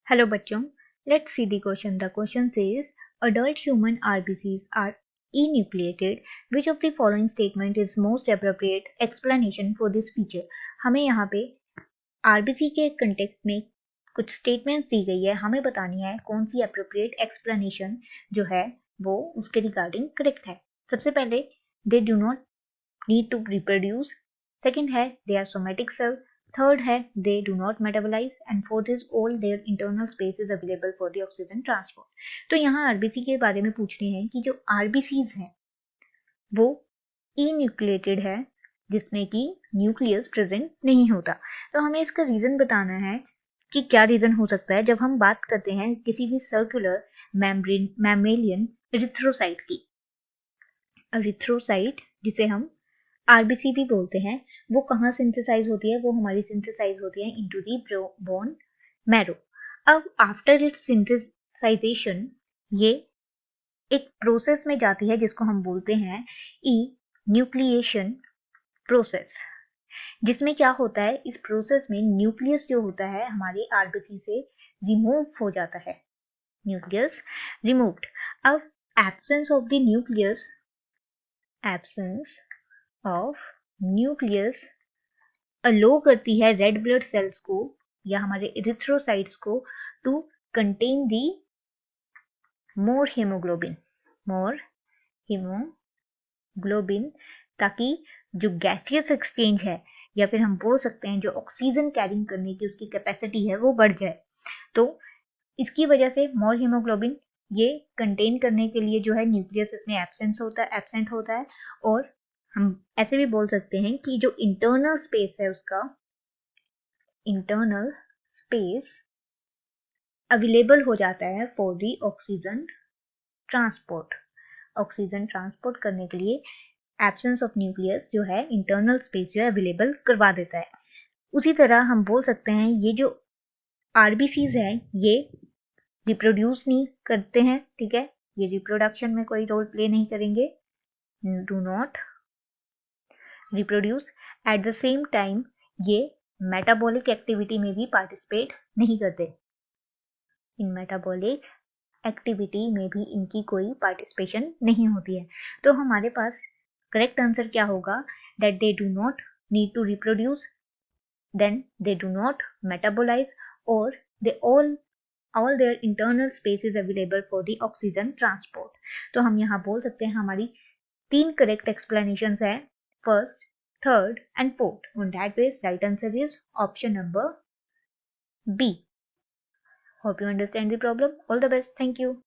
Hello बच्चों, let's see the question. The question says adult human RBCs are enucleated. Which of the following statement is most appropriate explanation for this feature? हमें यहाँ पे RBC के context में कुछ statements दी गई है, हमें बतानी है कौन सी अप्रोप्रिएट एक्सप्लेनेशन जो है वो उसके रिगार्डिंग करेक्ट है. सबसे पहले they do not need to reproduce, second है they are somatic cell, third है they do not metabolise and fourth is all their internal space is available for the oxygen transport. तो यहाँ RBC के बारे में पूछ रहे हैं कि जो आरबीसीज हैं वो इन्यूक्लिएटेड है जिसमें कि न्यूक्लियस प्रेजेंट नहीं होता. तो हमें इसका रीजन बताना है कि क्या रीजन हो सकता है जब हम बात करते हैं किसी भी सर्कुलर मैमेलियन एरिथ्रोसाइट की. एरिथ्रोसाइट जिसे हम आरबीसी भी बोलते हैं, वो कहाँ सिंथेसाइज होती है? वो हमारी सिंथेसाइज होती है इनटू दी बोन मैरो. अब आफ्टर इट्स सिंथेसाइजेशन ये एक प्रोसेस में जाती है जिसको हम बोलते हैं न्यूक्लिएशन प्रोसेस, जिसमें क्या होता है इस प्रोसेस में न्यूक्लियस जो होता है हमारे आरबीसी से रिमूव हो जाता है. Nucleus removed. अब absence of the nucleus, absence of nucleus allow करती है रेड ब्लड सेल्स को या हमारे इरिथ्रोसाइट्स को to contain the more haemoglobin, ताकि जो गैसियस एक्सचेंज है या फिर हम बोल सकते हैं जो ऑक्सीजन कैरिंग करने की उसकी कैपेसिटी है वो बढ़ जाए. तो इसकी वजह से मोर हीमोग्लोबिन ये कंटेन करने के लिए जो है न्यूक्लियस इसमें एब्सेंट होता है और हम ऐसे भी बोल सकते हैं कि जो इंटरनल स्पेस है उसका इंटरनल स्पेस अवेलेबल हो जाता है for the oxygen transport. Oxygen transport करने के लिए एब्सेंस ऑफ न्यूक्लियस जो है इंटरनल स्पेस जो है अवेलेबल करवा देता है. उसी तरह हम बोल सकते हैं ये जो आरबीसीज है ये रिप्रोड्यूस नहीं करते हैं, ठीक है, ये रिप्रोडक्शन में कोई रोल प्ले नहीं करेंगे, do not reproduce. At the same time ये मेटाबॉलिक एक्टिविटी में भी पार्टिसिपेट नहीं करते. इन मेटाबॉलिक एक्टिविटी में भी इनकी कोई पार्टिसिपेशन नहीं होती है. तो हमारे पास करेक्ट आंसर क्या होगा? That they do not need to reproduce, then they do not metabolise और they all their internal space is available for the oxygen transport. तो हम यहाँ बोल सकते हैं हमारी 3 करेक्ट एक्सप्लेनेशन है, first, third and fourth. On that base, right answer is option number B. Hope you understand the problem. All the best. Thank you.